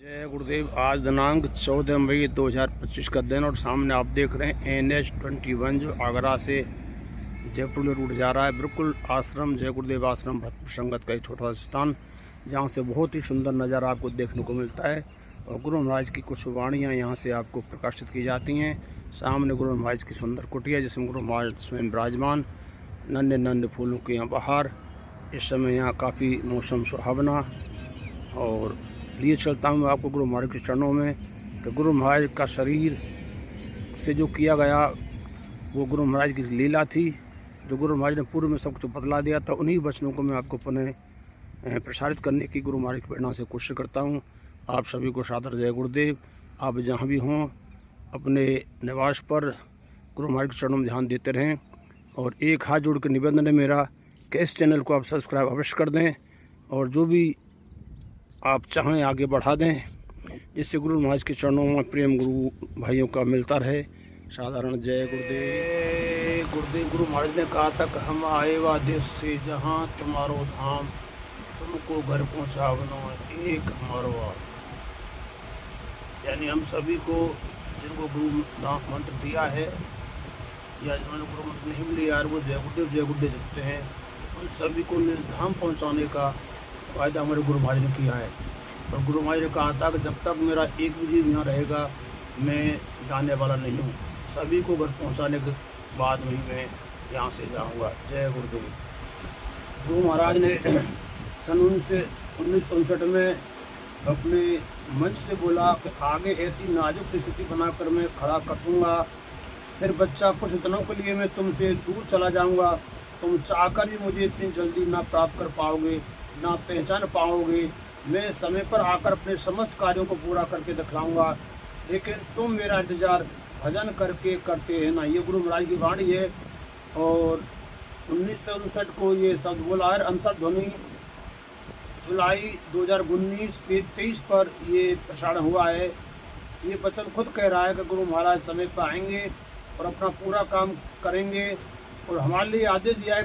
जय गुरुदेव। आज दिनांक 14 मई 2025 का दिन और सामने आप देख रहे हैं NH21 जो आगरा से जयपुर में रूट जा रहा है। बिल्कुल आश्रम जय गुरुदेव आश्रम भरतपुर संगत का एक छोटा सा स्थान जहाँ से बहुत ही सुंदर नज़ारा आपको देखने को मिलता है और गुरु महाराज की कुछ वाणियाँ यहाँ से आपको प्रकाशित की जाती हैं। सामने गुरु महाराज की सुंदर कुटिया जिसमें गुरु महाराज स्वयं विराजमान, नन्हे नन्हे फूलों के यहाँ बहार। इस समय यहाँ काफ़ी मौसम सुहावना और लिए चलता हूँ आपको गुरु महाराज के चरणों में कि गुरु महाराज का शरीर से जो किया गया वो गुरु महाराज की लीला थी, जो गुरु महाराज ने पूर्व में सब कुछ बतला दिया था। उन्हीं वचनों को मैं आपको पुनः प्रसारित करने की गुरु महाराज की प्रेरणा से कोशिश करता हूँ। आप सभी को सादर जय गुरुदेव। आप जहाँ भी हों अपने निवास पर गुरु महाराज के चरणों में ध्यान देते रहें और एक हाथ जोड़ के निवेदन है मेरा कि इस चैनल को आप सब्सक्राइब अवश्य कर दें और जो भी आप चाहें आगे बढ़ा दें, जिससे गुरु महाराज के चरणों में प्रेम गुरु भाइयों का मिलता रहे। साधारण जय गुरुदेव। गुरुदेव गुरु महाराज ने कहा था कि हम आए वा देश से जहाँ तुम्हारो धाम, तुमको घर पहुँचावनो एक हमारो आप। यानी हम सभी को जिनको गुरु मंत्र दिया है या जिन्होंने गुरु मंत्र नहीं लिया है वो जय गुरुदेव जपते हैं, उन सभी को धाम पहुँचाने का वायदा हमारे गुरु महाराज ने किया है। और गुरु महाराज ने कहा था कि जब तक मेरा एक भी जीव यहाँ रहेगा मैं जाने वाला नहीं हूँ। सभी को घर पहुँचाने के बाद में ही मैं यहाँ से जाऊँगा। जय गुरुदेव। गुरु महाराज ने सन 1959 में अपने मंच से बोला कि आगे ऐसी नाजुक स्थिति बनाकर मैं खड़ा कर दूँगा, फिर बच्चा कुछ दिनों के लिए मैं तुमसे दूर चला जाऊँगा। तुम चाहकर भी मुझे इतनी जल्दी ना प्राप्त कर पाओगे, ना पहचान पाओगे। मैं समय पर आकर अपने समस्त कार्यों को पूरा करके दिखलाऊंगा, लेकिन तुम मेरा इंतजार भजन करके करते हैं ना। ये गुरु महाराज की वाणी है और 1959 को ये शब्द बोला है। अंतर्ध्वनि जुलाई 2019 पेज 23 पर ये प्रसारण हुआ है। ये वचन खुद कह रहा है कि गुरु महाराज समय पर आएंगे और अपना पूरा काम करेंगे और हमारे लिए आदेश दिया है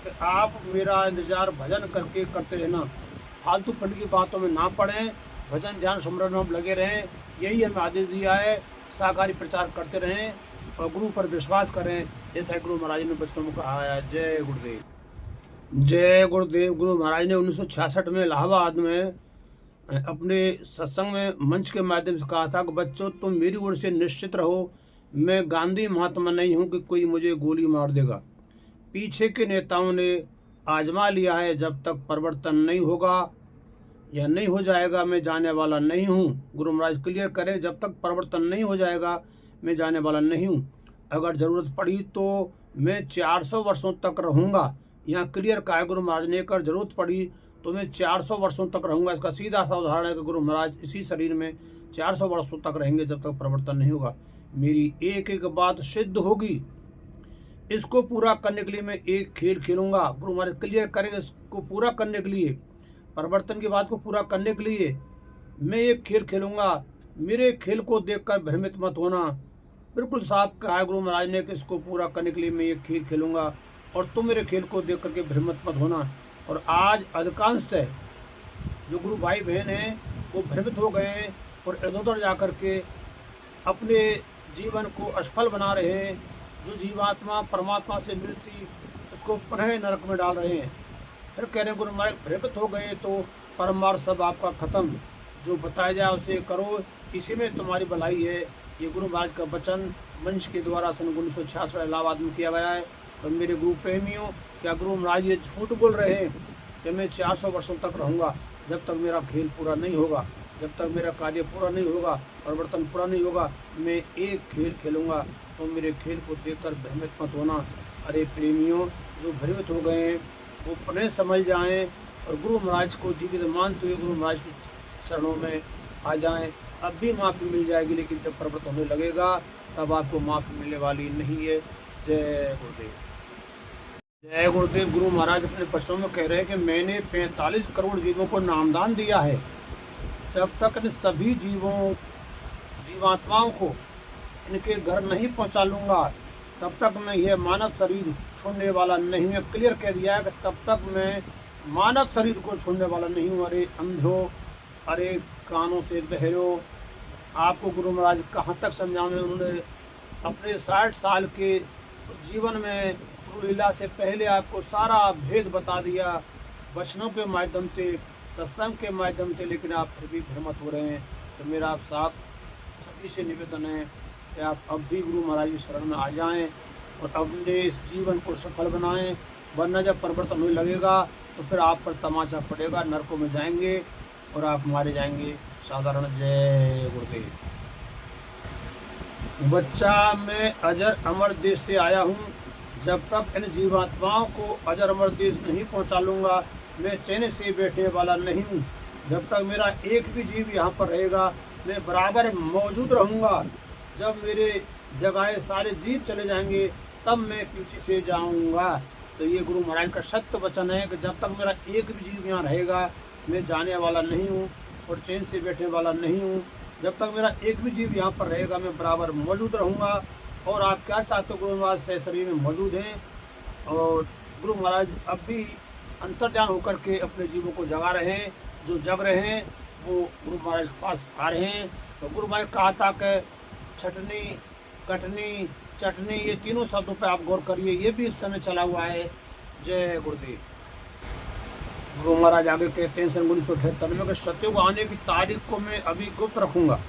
कि आप मेरा इंतजार भजन करके करते रहना, फालतू पंडित की बातों में ना पड़ें, भजन ध्यान सुमरन में लगे रहें। यही हमें आदेश दिया है। साकारी प्रचार करते रहें और गुरु पर विश्वास करें, जैसा गुरु महाराज ने वचनों में कहा है। जय गुरुदेव। जय गुरुदेव। गुरु महाराज ने 1966 में इलाहाबाद में अपने सत्संग में मंच के माध्यम से कहा था कि बच्चों तुम मेरी ओर से निश्चित रहो, मैं गांधी महात्मा नहीं हूँ कि कोई मुझे गोली मार देगा। पीछे के नेताओं ने आजमा लिया है, जब तक परिवर्तन नहीं होगा या नहीं हो जाएगा मैं जाने वाला नहीं हूँ। गुरु महाराज क्लियर करें, जब तक परिवर्तन नहीं हो जाएगा मैं जाने वाला नहीं हूँ। अगर ज़रूरत पड़ी तो मैं 400 वर्षों तक रहूँगा। यहाँ क्लियर कहा है गुरु महाराज ने, अगर ज़रूरत पड़ी तो मैं 400 वर्षों तक रहूँगा। इसका सीधा सा उदाहरण है कि गुरु महाराज इसी शरीर में 400 वर्षों तक रहेंगे जब तक परिवर्तन नहीं होगा। मेरी एक एक बात सिद्ध होगी, इसको पूरा करने के लिए मैं एक खेल खेलूंगा। गुरु महाराज क्लियर करेंगे, इसको पूरा करने के लिए, परिवर्तन की बात को पूरा करने के लिए मैं एक खेल खेलूंगा। मेरे खेल को देखकर भ्रमित मत होना। बिल्कुल साफ कहा है गुरु महाराज ने कि इसको पूरा करने के लिए मैं एक खेल खेलूंगा और तुम मेरे खेल को देख करके भ्रमित मत होना। और आज अधिकांशतः जो गुरु भाई बहन हैं वो भ्रमित हो गए हैं और इधर उधर जा करके अपने जीवन को असफल बना रहे हैं। जो जीवात्मा परमात्मा से मिलती उसको पुनः नरक में डाल रहे हैं। फिर कह रहे हैं गुरु महाराज भ्रमित हो गए तो परमार्थ सब आपका खत्म, जो बताया जाए उसे करो, इसी में तुम्हारी भलाई है। ये गुरु महाराज का वचन मंच के द्वारा सन 1966 इलाहाबाद में किया गया है। और मेरे गुरु प्रेमियों, क्या गुरु महाराज ये झूठ बोल रहे हैं कि मैं 400 वर्षों तक रहूँगा? जब तक मेरा खेल पूरा नहीं होगा, जब तक मेरा कार्य पूरा नहीं होगा, परिवर्तन पूरा नहीं होगा, मैं एक खेल खेलूँगा। तो मेरे खेल को देखकर भ्रमित मत होना। अरे प्रेमियों, जो भ्रमित हो गए हैं वो पुनः समझ जाएं और गुरु महाराज को जीवित मानते हुए गुरु महाराज के चरणों में आ जाएं। अब भी माफ़ी मिल जाएगी, लेकिन जब परिवर्तन होने लगेगा तब आपको माफ़ी मिलने वाली नहीं है। जय गुरुदेव। जय गुरुदेव। गुरु महाराज अपने वचनों में कह रहे हैं कि मैंने 45 करोड़ जीवों को नामदान दिया है। जब तक इन सभी जीवात्माओं को इनके घर नहीं पहुंचा लूँगा तब तक मैं यह मानव शरीर छोड़ने वाला नहीं हूँ। क्लियर कह दिया है कि तब तक मैं मानव शरीर को छोड़ने वाला नहीं हूँ। अरे अंधो, अरे कानों से बहरे हो। आपको गुरु महाराज कहाँ तक समझाएं। उन्होंने अपने 60 साल के जीवन में गुरु लीला से पहले आपको सारा भेद बता दिया वचनों के माध्यम से, सत्संग के माध्यम से, लेकिन आप फिर भी भ्रमित हो रहे हैं। तो मेरा आप साथ सभी से निवेदन है कि आप अब भी गुरु महाराज की शरण में आ जाएं और अपने इस जीवन को सफल बनाएं, वरना जब परिवर्तन होने लगेगा तो फिर आप पर तमाचा पड़ेगा, नरकों में जाएंगे और आप मारे जाएंगे। साधारण जय गुरुदेव। बच्चा, मैं अजर अमर देश से आया हूँ। जब तक इन जीवात्माओं को अजर अमर देश नहीं पहुँचा लूँगा, मैं चैन से बैठने वाला नहीं हूँ। जब तक मेरा एक भी जीव यहाँ पर रहेगा, मैं बराबर मौजूद रहूँगा। जब मेरे जगह सारे जीव चले जाएंगे तब मैं पीछे से जाऊँगा। तो ये गुरु महाराज का सत्य वचन है कि जब तक मेरा एक भी जीव यहाँ रहेगा, मैं जाने वाला नहीं हूँ और चैन से बैठने वाला नहीं हूँ। जब तक मेरा एक भी जीव यहाँ पर रहेगा, मैं बराबर मौजूद रहूँगा। और आप क्या चाहते हो, गुरु महाराज से शरीर में मौजूद हैं और गुरु महाराज अब भी अंतर्ध्यान होकर के अपने जीवों को जगा रहे हैं। जो जग रहे हैं वो गुरु महाराज के पास आ रहे हैं। तो गुरु महाराज कहा था कि छटनी, कटनी, चटनी, ये तीनों शब्दों पर आप गौर करिए। ये भी इस समय चला हुआ है। जय गुरुदेव। गुरु महाराज आगे कहते हैं सन 1978 में कि सत्ययुग आने की तारीख को मैं अभी गुप्त रखूंगा।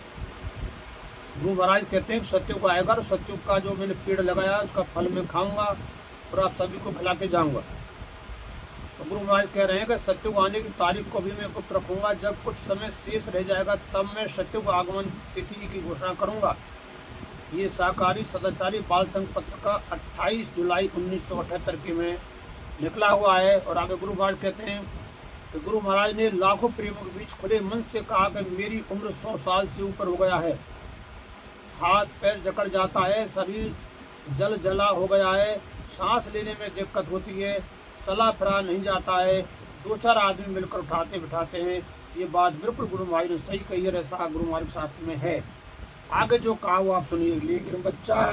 गुरु महाराज कहते हैं कि सत्ययुग आएगा और सत्ययुग का जो मैंने पेड़ लगाया उसका फल मैं खाऊंगा और आप सभी को खिला के जाऊंगा। तो गुरु महाराज कह रहे हैं कि सत्ययुग आने की तारीख को भी मैं गुप्त रखूंगा। जब कुछ समय शेष रह जाएगा तब मैं सत्ययुग आगमन तिथि की घोषणा करूंगा। ये सहकारी सदाचारी बाल संघ पत्र का 28 जुलाई 1978 के में निकला हुआ है। और आगे गुरु महाराज कहते हैं कि गुरु महाराज ने लाखों प्रेमों के बीच खुले मन से कहा कि मेरी उम्र 100 साल से ऊपर हो गया है, हाथ पैर जकड़ जाता है, शरीर जल जला हो गया है, सांस लेने में दिक्कत होती है, चला फिरा नहीं जाता है, 2-4 आदमी मिलकर उठाते बिठाते हैं। ये बात बिल्कुल गुरु महाराज ने सही कही है, ऐसा गुरु महाराज के साथ में है। आगे जो कहा वो आप सुनिए। लेकिन बच्चा,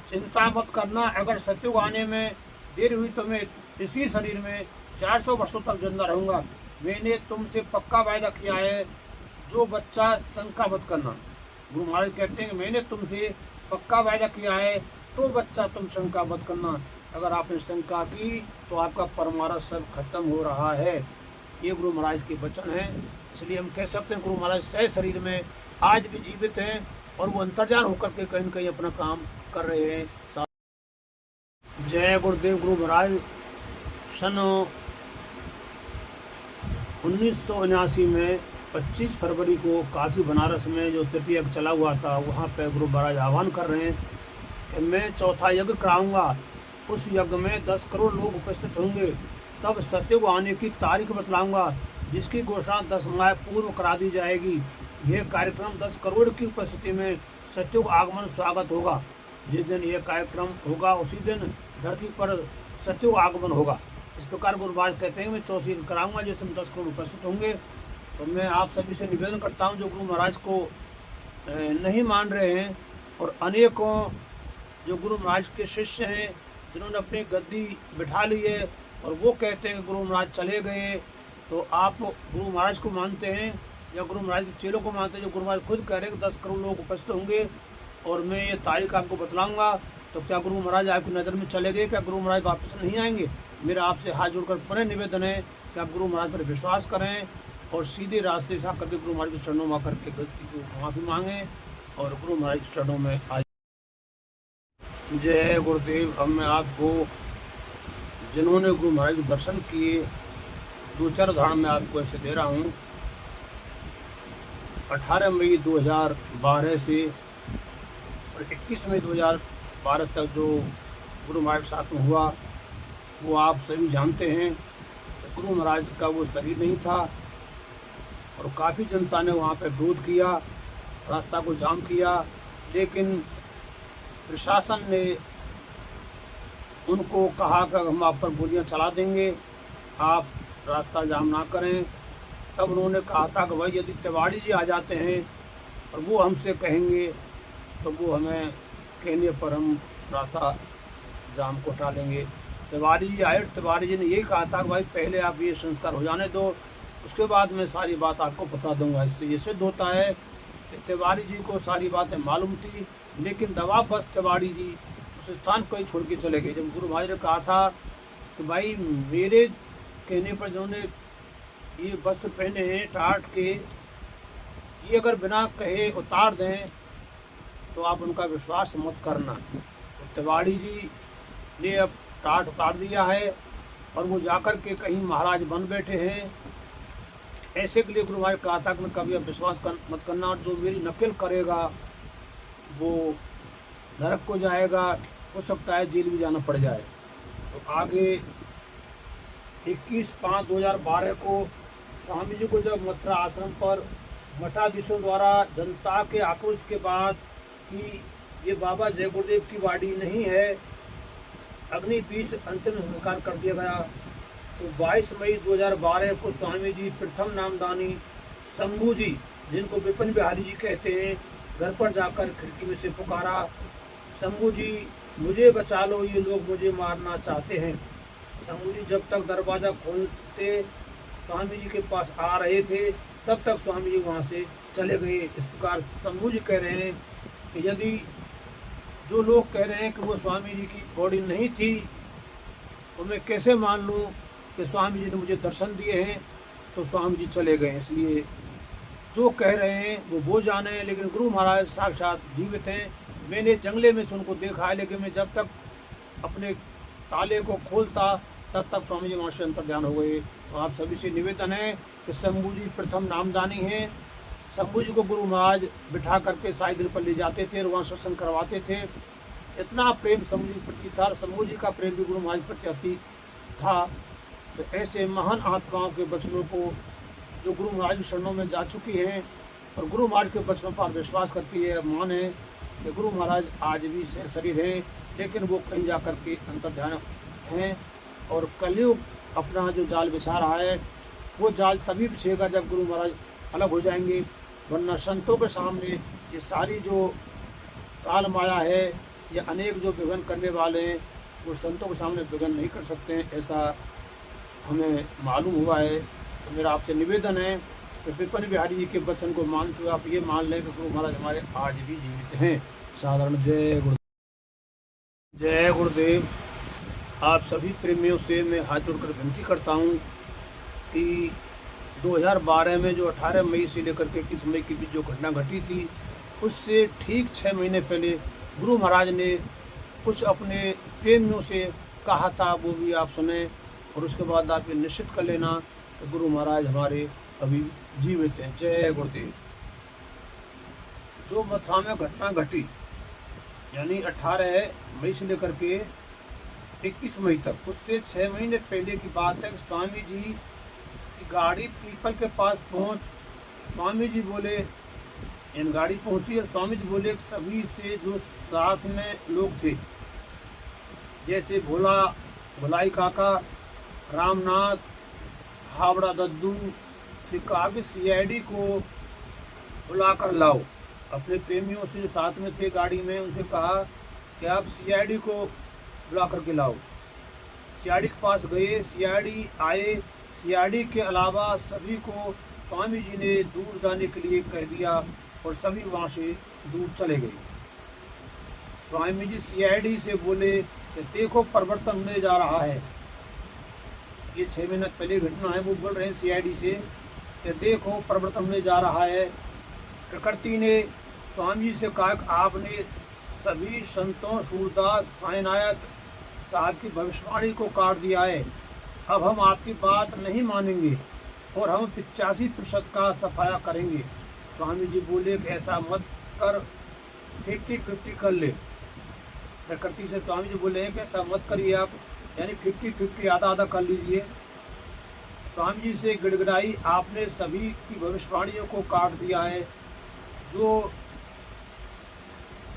चिंता मत करना, अगर सत्ययुग आने में देर हुई तो मैं इसी शरीर में 400 वर्षों तक जिंदा रहूंगा। मैंने तुमसे पक्का वायदा किया है, जो बच्चा शंका मत करना। गुरु महाराज कहते हैं कि मैंने तुमसे पक्का वायदा किया है, तो बच्चा तुम शंका मत करना। अगर आपने शंका की तो आपका परमार्थ सब खत्म हो रहा है। ये गुरु महाराज के वचन हैं। इसलिए हम कह सकते हैं गुरु महाराज सह शरीर में आज भी जीवित हैं और वो अंतर्जान होकर के कहीं न कहीं अपना काम कर रहे हैं। जय गुरुदेव। गुरु महाराज सन 1979 में 25 फरवरी को काशी बनारस में जो तृतीय यज्ञ चला हुआ था, वहाँ पे गुरु महाराज आह्वान कर रहे हैं कि मैं चौथा यज्ञ कराऊंगा। उस यज्ञ में 10 करोड़ लोग उपस्थित होंगे। तब सत्ययुग आने की तारीख बतलाऊंगा, जिसकी घोषणा 10 माह पूर्व करा दी जाएगी। यह कार्यक्रम 10 करोड़ की उपस्थिति में सत्ययुग आगमन स्वागत होगा। जिस दिन यह कार्यक्रम होगा उसी दिन धरती पर सत्ययुग आगमन होगा। इस प्रकार गुरु महाराज कहते हैं मैं चौथी यज्ञ कराऊंगा जिसमें 10 करोड़ उपस्थित होंगे। तो मैं आप सभी से निवेदन करता हूं, जो गुरु महाराज को नहीं मान रहे हैं और अनेकों जो गुरु महाराज के शिष्य हैं जिन्होंने अपनी गद्दी बिठा ली है और वो कहते हैं कि गुरु महाराज चले गए, तो आप गुरु महाराज को मानते हैं या गुरु महाराज के चेलों को मानते हैं? जो गुरु महाराज खुद कह रहे हैं कि 10 करोड़ लोग उपस्थित होंगे और मैं ये तारीख आपको बतलाऊंगा, तो क्या गुरु महाराज आपकी नज़र में चले गए? क्या गुरु महाराज वापस नहीं आएंगे? मेरा आपसे हाथ जोड़कर पुनः निवेदन है कि आप गुरु महाराज पर विश्वास करें और सीधे रास्ते से आकर के गुरु महाराज के चरणों में आकर के गलती को माफ़ी मांगें और गुरु महाराज के चरणों में आ। जय गुरुदेव। अब मैं आपको जिन्होंने गुरु महाराज के दर्शन किए 2-4 उदाहरण मैं आपको ऐसे दे रहा हूँ। 18 मई 2012 से और 21 मई 2012 तक जो गुरु महाराज के साथ में हुआ वो आप सभी जानते हैं। गुरु महाराज का वो शरीर नहीं था और काफ़ी जनता ने वहाँ पर विरोध किया, रास्ता को जाम किया, लेकिन प्रशासन ने उनको कहा कि हम आप पर गोलियां चला देंगे, आप रास्ता जाम ना करें। तब उन्होंने कहा था कि भाई यदि तिवारी जी आ जाते हैं और वो हमसे कहेंगे तो वो हमें कहने पर हम रास्ता जाम को टालेंगे। तिवारी जी आए, तिवारी जी ने यही कहा था कि भाई पहले आप ये संस्कार हो जाने दो, उसके बाद मैं सारी बात आपको बता दूंगा। इससे ये सिद्ध होता है कि तिवारी जी को सारी बातें मालूम थी, लेकिन दवाबस तिवारी जी उस स्थान को ही छोड़ के चले गए। जब गुरु महाराज ने कहा था कि भाई मेरे कहने पर जिन्होंने ये वस्त्र पहने हैं टाट के, ये अगर बिना कहे उतार दें तो आप उनका विश्वास मत करना। तो तिवारी जी ने अब टाट उतार दिया है और वो जाकर के कहीं महाराज बन बैठे हैं। ऐसे के लिए गुरु महाराज कहा था कि मैं कभी अब विश्वास मत करना, और जो मेरी नकल करेगा वो नरक को जाएगा, हो सकता है जेल भी जाना पड़ जाए। तो आगे 21/5/2012 को स्वामी जी को जब मथुरा आश्रम पर मठाधीशों द्वारा जनता के आक्रोश के बाद कि ये बाबा जय गुरुदेव की वाड़ी नहीं है, अग्नि बीच अंतिम संस्कार कर दिया गया। तो 22 मई 2012 को स्वामी जी प्रथम नामदानी शंभू जी, जिनको विपिन बिहारी जी कहते हैं, घर पर जाकर खिड़की में से पुकारा, शंभू जी मुझे बचा लो, ये लोग मुझे मारना चाहते हैं। शंभू जी जब तक दरवाज़ा खोलते स्वामी जी के पास आ रहे थे, तब तक स्वामी जी वहाँ से चले गए। इस प्रकार शंभू जी कह रहे हैं कि यदि जो लोग कह रहे हैं कि वो स्वामी जी की बॉडी नहीं थी, तो मैं कैसे मान लूँ कि स्वामी जी ने मुझे दर्शन दिए हैं। तो स्वामी जी चले गए। इसलिए जो कह रहे हैं वो जाने, लेकिन गुरु महाराज साक्षात जीवित हैं। मैंने जंगले में से उनको देखा है, लेकिन मैं जब तक अपने ताले को खोलता तब तक स्वामी जी वहाँ से अंतर्ध्यान हो गए। तो आप सभी से निवेदन है कि शंभू जी प्रथम नामदानी हैं। शंभू जी को गुरु महाराज बिठा करके साइकिल पर ले जाते थे और वहाँ सत्संग करवाते थे। इतना प्रेम शंभू जी प्रति था, शंभू जी का प्रेम भी गुरु महाराज प्रति अति था। तो ऐसे महान आत्माओं के वचनों को जो गुरु महाराज की शरणों में जा चुकी हैं और गुरु महाराज के वचनों पर विश्वास करती है, मान है कि गुरु महाराज आज भी सह शरीर हैं, लेकिन वो कहीं जा कर के अंतर्ध्यान हैं। और कलयुग अपना जो जाल बिछा रहा है, वो जाल तभी बिछेगा जब गुरु महाराज अलग हो जाएंगे, वरना संतों के सामने ये सारी जो काल माया है, ये अनेक जो विघन करने वाले हैं, वो संतों के सामने विघन नहीं कर सकते हैं, ऐसा हमें मालूम हुआ है। तो मेरा आपसे निवेदन है कि विपिन बिहारी जी के वचन को मानते हुए आप ये मान लें कि गुरु महाराज हमारे आज भी जीवित हैं। साधारण जय गुरुदेव। जय गुरुदेव। आप सभी प्रेमियों से मैं हाथ जोड़कर विनती करता हूँ कि 2012 में जो 18 मई से लेकर के 21 मई के बीच जो घटना घटी थी, उससे ठीक 6 महीने पहले गुरु महाराज ने कुछ अपने प्रेमियों से कहा था, वो भी आप सुने और उसके बाद आप ये निश्चित कर लेना कि गुरु महाराज हमारे अभी जीवित हैं। जय गुरुदेव। जो मथुरा में घटना घटी, यानी 18 मई से लेकर के 21 मई तक, उससे 6 महीने पहले की बात है कि स्वामी जी की गाड़ी पीपल के पास पहुंच, स्वामी जी बोले, इन गाड़ी पहुंची और स्वामी जी बोले सभी से जो साथ में लोग थे, जैसे भोलाई काका, रामनाथ, हावड़ा दद्दू, से कहा कि CID को बुला कर लाओ। अपने प्रेमियों से जो साथ में थे गाड़ी में, उनसे कहा कि आप CID को बुला करके लाओ। CID के पास गए, CID आए। CID के अलावा सभी को स्वामी जी ने दूर जाने के लिए कह दिया और सभी वहाँ से दूर चले गए। स्वामी जी CID से बोले कि देखो परिवर्तन होने जा रहा है। ये 6 महीने पहले घटना है, वो बोल रहे हैं CID से कि देखो परिवर्तन होने जा रहा है। प्रकृति ने स्वामी जी से कहा कि आपने सभी संतों, सूरदास, साईनाथ साहब की भविष्यवाणी को काट दिया है। अब हम आपकी बात नहीं मानेंगे और हम 85% का सफाया करेंगे। स्वामी जी बोले कि ऐसा मत कर, 50-50 कर ले। प्रकृति से स्वामी जी बोले हैं कि ऐसा मत करिए आप, यानी 50-50 आधा आधा कर लीजिए। स्वामी जी से गिड़गिड़ाई, आपने सभी की भविष्यवाणियों को काट दिया है जो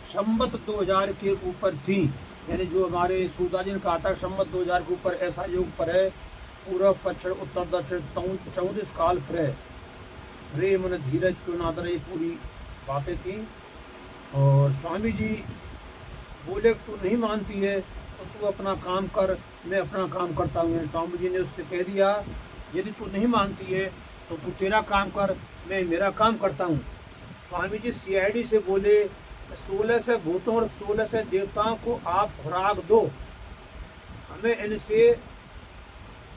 संवत 2000 के ऊपर थी, यानी जो हमारे सूरदास जी ने कहा था संवत 2000 के ऊपर ऐसा योग पर है, पूर्व पश्चिम उत्तर दक्षिण 34 काल पर है। रे मन धीरज क्यों ना धरे, पूरी बातें थी। और स्वामी जी बोले तू नहीं मानती है तो तू अपना काम कर, मैं अपना काम करता हूँ। स्वामी जी ने उससे कह दिया यदि तू नहीं मानती है तो तू तेरा काम कर, मैं मेरा काम करता हूँ। स्वामी जी सीआईडी से बोले, 16 से भूतों और 16 से देवताओं को आप खुराक दो, हमें इनसे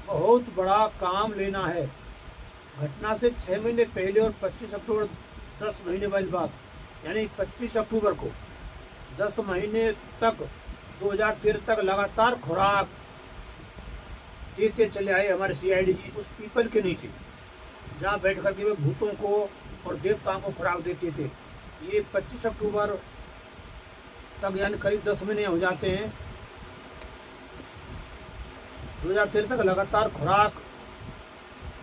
बहुत बड़ा काम लेना है। घटना से 6 महीने पहले और 25 अक्टूबर 10 महीने वाली बात, यानी 25 अक्टूबर को 10 महीने तक 2013 तक लगातार खुराक देते चले आए हमारे सीआईडी जी उस पीपल के नीचे, जहाँ बैठ करके वे भूतों को और देवताओं को खुराक देते थे। ये 25 अक्टूबर तक यानी करीब 10 महीने हो जाते हैं, 2013 तक लगातार खुराक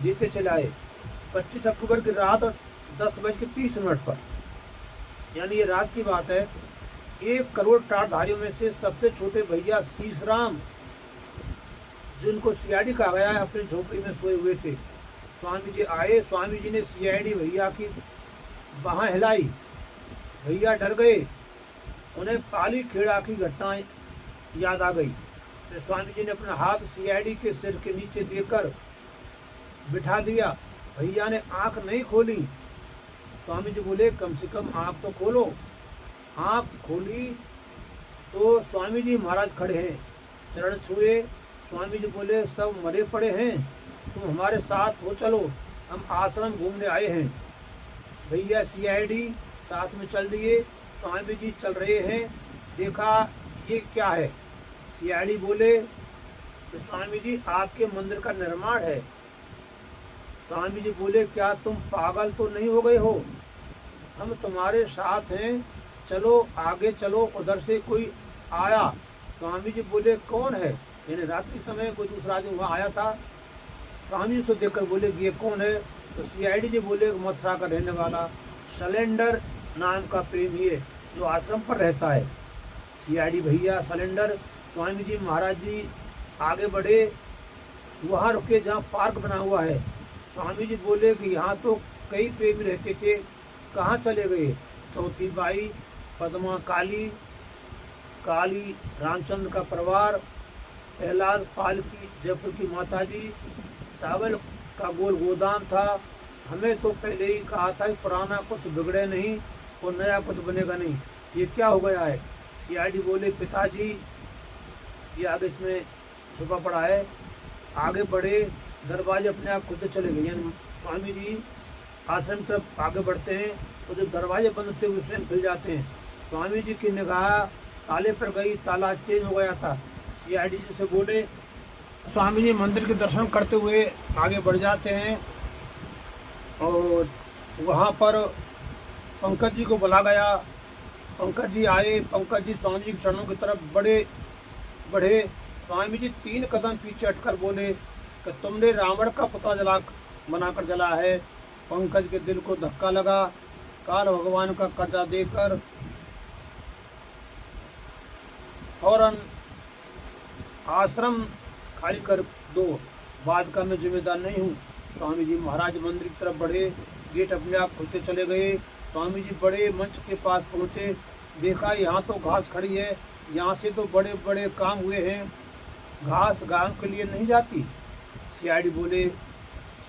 देते चले आए। 25 अक्टूबर की रात 10:30 पर, यानी ये रात की बात है, 1 करोड़ टाटधारियों में से सबसे छोटे भैया शीशराम, जिनको सीआईडी कहा गया है, अपनी झोपड़ी में सोए हुए थे। स्वामी जी आए, स्वामी जी ने सीआईडी भैया की बाहें हिलाई, भैया डर गए, उन्हें पाली खेड़ा की घटना याद आ गई। तो स्वामी जी ने अपना हाथ सीआईडी के सिर के नीचे देकर बिठा दिया। भैया ने आंख नहीं खोली। स्वामी जी बोले कम से कम आंख तो खोलो। आंख खोली तो स्वामी जी महाराज खड़े हैं, चरण छुए। स्वामी जी बोले सब मरे पड़े हैं, तुम हमारे साथ हो, चलो हम आश्रम घूमने आए हैं। भैया सीआईडी साथ में चल दिए। स्वामी जी चल रहे हैं, देखा ये क्या है। सीआईडी बोले तो स्वामी जी आपके मंदिर का निर्माण है। स्वामी जी बोले क्या तुम पागल तो नहीं हो गए हो, हम तुम्हारे साथ हैं, चलो आगे चलो, उधर से कोई आया। स्वामी जी बोले कौन है, यानी रात्रि समय कोई दूसरा आदमी वहाँ आया था। स्वामी जी से देखकर बोले ये कौन है, तो सीआईडी जी बोले मथुरा का रहने वाला सिलेंडर नाम का प्रेमी है जो आश्रम पर रहता है। सीआईडी भैया सिलेंडर, स्वामी जी महाराज जी आगे बढ़े, वहाँ रुके जहाँ पार्क बना हुआ है। स्वामी जी बोले कि यहाँ तो कई प्रेमी रहते थे, कहाँ चले गए। चौथी बाई, पद्मा काली, काली रामचंद्र का परिवार, प्रहलाद पाल की जयपुर की माता जी, चावल का गोल गोदाम था। हमें तो पहले ही कहा था कि पुराना कुछ बिगड़े नहीं और नया कुछ बनेगा नहीं, ये क्या हो गया है। सीआईडी बोले पिताजी, ये आगे इसमें छुपा पड़ा है। आगे बढ़े, दरवाजे अपने आप खुद चले गए, यानी स्वामी जी आश्रम तरफ आगे बढ़ते हैं तो जो दरवाजे बंद होते हुए स्वयं खुल जाते हैं। स्वामी जी की निगाह ताले पर गई, ताला चेंज हो गया था। सीआईडी जी से बोले, स्वामी जी मंदिर के दर्शन करते हुए आगे बढ़ जाते हैं और वहाँ पर पंकज जी को बुला गया। पंकज जी आए, पंकज जी स्वामी जी के चरणों की तरफ बढ़े। स्वामी जी 3 कदम पीछे हटकर बोले कि तुमने रावण का पुतला बनाकर जला है। पंकज के दिल को धक्का लगा। काल भगवान का कर्जा देकर फौरन आश्रम खाली कर दो, बाद का मैं जिम्मेदार नहीं हूँ। स्वामी जी महाराज मंदिर की तरफ बढ़े, गेट अपने आप खुलते चले गए। स्वामी जी बड़े मंच के पास पहुँचे, देखा यहाँ तो घास खड़ी है, यहाँ से तो बड़े बड़े काम हुए हैं, घास गांव के लिए नहीं जाती। सीआईडी बोले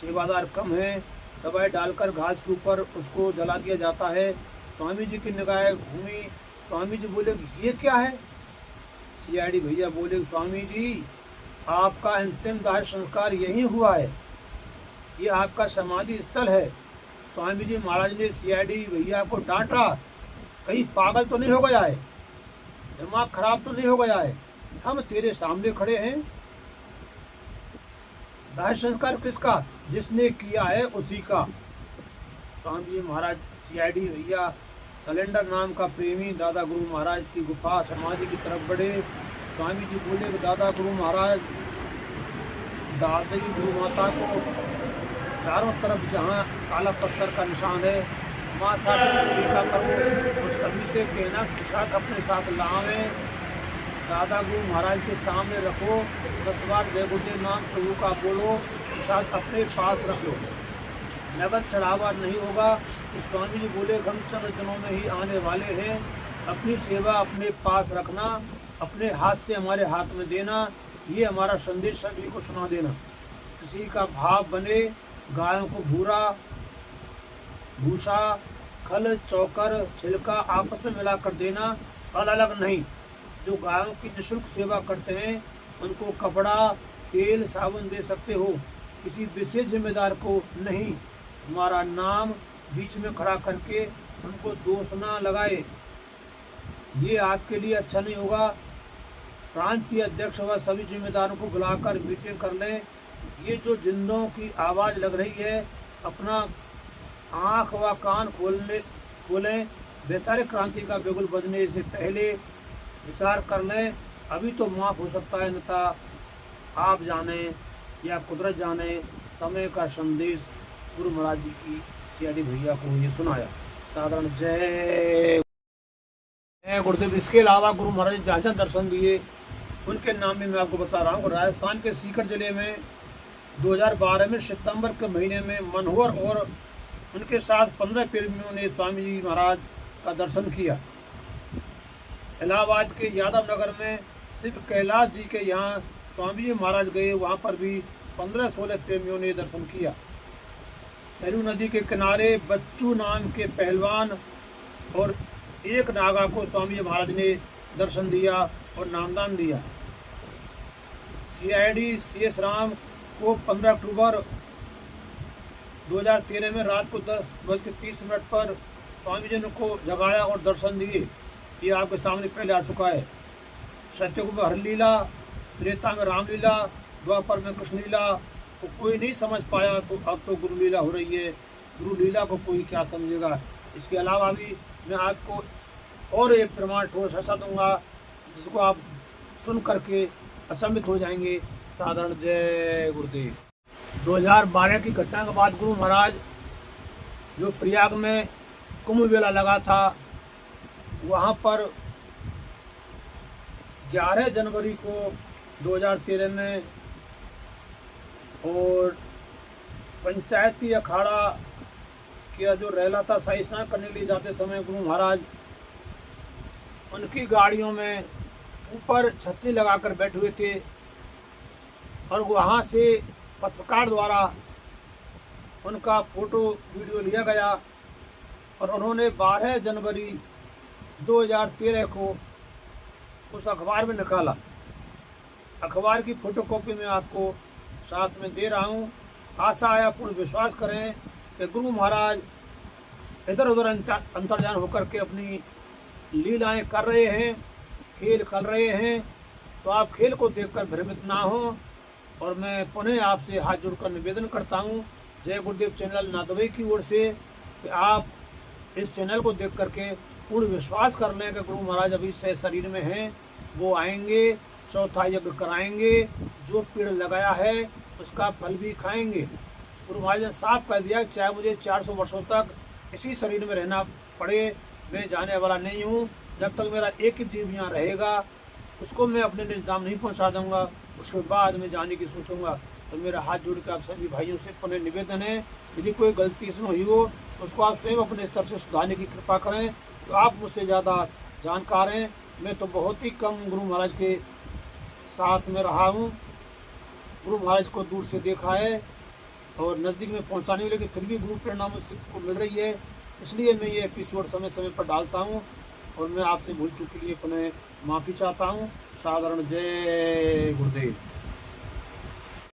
सेवादार कम है, दवाई डालकर घास के ऊपर उसको जला दिया जाता है। स्वामी जी की निगाहें घूमी। स्वामी जी बोले ये क्या है। सीआईडी भैया बोले स्वामी जी आपका अंतिम दाह संस्कार यही हुआ है, ये आपका समाधि स्थल है। स्वामी जी महाराज ने सीआईडी भैया को डांटा, कहीं पागल तो नहीं हो गया है, दिमाग खराब तो नहीं हो गया है, हम तेरे सामने खड़े हैं। दाह संस्कार किसका, जिसने किया है उसी का। स्वामी जी महाराज सीआईडी भैया सिलेंडर नाम का प्रेमी दादा गुरु महाराज की गुफा समाधि की तरफ बढ़े। स्वामी जी बोले कि दादा गुरु महाराज, दादी गुरु माता को चारों तरफ जहाँ काला पत्थर का निशान है, माथा टीका करो और सभी से कहना प्रसाद अपने साथ लावे। दादा गुरु महाराज के सामने रखो, 10 बार जय गुरुदेव नाम प्रभु का बोलो, प्रसाद अपने पास रख लो, नगद चढ़ावा नहीं होगा। स्वामी जी बोले हम चंद दिनों में ही आने वाले हैं, अपनी सेवा अपने पास रखना, अपने हाथ से हमारे हाथ में देना, ये हमारा संदेश सभी को सुना देना। किसी का भाव बने गायों को भूसा, खल, चौकर, छिलका आपस में मिलाकर देना, अलग अलग नहीं। जो गायों की निःशुल्क सेवा करते हैं उनको कपड़ा, तेल, साबुन दे सकते हो, किसी विशेष जिम्मेदार को नहीं। हमारा नाम बीच में खड़ा करके उनको दोष ना लगाए, ये आपके लिए अच्छा नहीं होगा। प्रांतीय अध्यक्ष व सभी जिम्मेदारों को बुलाकर मीटिंग कर लें। ये जो जिंदों की आवाज़ लग रही है, अपना आँख व कान खोलें। बेचारे क्रांति का बिगुल बजने से पहले विचार कर लें। अभी तो माफ़ हो सकता है, अन्यथा आप जाने या कुदरत जाने। समय का संदेश गुरु महाराज जी की सियादी भैया को ये सुनाया। साधारण जय गुरुदेव। इसके अलावा गुरु महाराज जी जहाँ जहाँ दर्शन दिए उनके नाम में मैं आपको बता रहा हूँ। राजस्थान के सीकर जिले में 2012 में सितंबर के महीने में मनोहर और उनके साथ 15 प्रेमियों ने स्वामी जी महाराज का दर्शन किया। इलाहाबाद के यादव नगर में शिव कैलाश जी के यहाँ स्वामी जी महाराज गए, वहाँ पर भी 15-16 प्रेमियों ने दर्शन किया। सरयू नदी के किनारे बच्चू नाम के पहलवान और एक नागा को स्वामी जी महाराज ने दर्शन दिया और नामदान दिया। CID CS राम को 15 अक्टूबर 2013 में रात को 10:30 पर स्वामी जी ने को जगाया और दर्शन दिए। ये आपके सामने पहले आ चुका है। सत्ययुग में हरलीला, त्रेता में रामलीला, द्वापर में कृष्ण लीला को कोई नहीं समझ पाया, तो अब तो गुरु लीला हो रही है। गुरु लीला को कोई क्या समझेगा। इसके अलावा भी मैं आपको और एक प्रमाण ठोस ऐसा दूंगा जिसको आप सुन करके अचंभित हो जाएंगे। साधारण जय गुरुदेव। 2012 की घटना के बाद गुरु महाराज जो प्रयाग में कुंभ मेला लगा था, वहाँ पर 11 जनवरी को 2013 में और पंचायती अखाड़ा किया जो रैला था, शाही स्नान करने के लिए जाते समय गुरु महाराज उनकी गाड़ियों में ऊपर छतरी लगाकर बैठे हुए थे और वहाँ से पत्रकार द्वारा उनका फोटो वीडियो लिया गया और उन्होंने 12 जनवरी 2013 को उस अखबार में निकाला। अखबार की फोटोकॉपी में आपको साथ में दे रहा हूँ। आशा है पूर्ण विश्वास करें कि गुरु महाराज इधर उधर अंतर्जान होकर के अपनी लीलाएं कर रहे हैं, खेल कर रहे हैं, तो आप खेल को देखकर भ्रमित ना हो। और मैं पुनः आपसे हाथ जोड़कर निवेदन करता हूँ जय गुरुदेव चैनल नादवई की ओर से कि आप इस चैनल को देख करके पूर्ण विश्वास कर लें कि गुरु महाराज अभी से शरीर में हैं, वो आएंगे, चौथा यज्ञ कराएंगे, जो पेड़ लगाया है उसका फल भी खाएंगे। गुरु महाराज ने साफ कर दिया चाहे मुझे 400 वर्षों तक इसी शरीर में रहना पड़े, मैं जाने वाला नहीं हूँ। जब तक मेरा एक ही जीव यहाँ रहेगा उसको मैं अपने निज धाम नहीं पहुँचा दूँगा, उसके बाद मैं जाने की सोचूंगा। तो मेरा हाथ जोड़ के आप सभी भाइयों से पुनः निवेदन है, यदि कोई गलती इसमें हुई हो तो उसको आप स्वयं अपने स्तर से सुधारने की कृपा करें। तो आप मुझसे ज़्यादा जानकार हैं, मैं तो बहुत ही कम गुरु महाराज के साथ में रहा हूँ। गुरु महाराज को दूर से देखा है और नज़दीक में पहुँचाने वाले, लेकिन फिर भी गुरु प्रेरणा मुझको मिल रही है, इसलिए मैं ये एपिसोड समय समय पर डालता हूँ और मैं आपसे भूल चूक के लिए पुनः माफ़ी चाहता हूँ। साधारण जय गुरुदेव।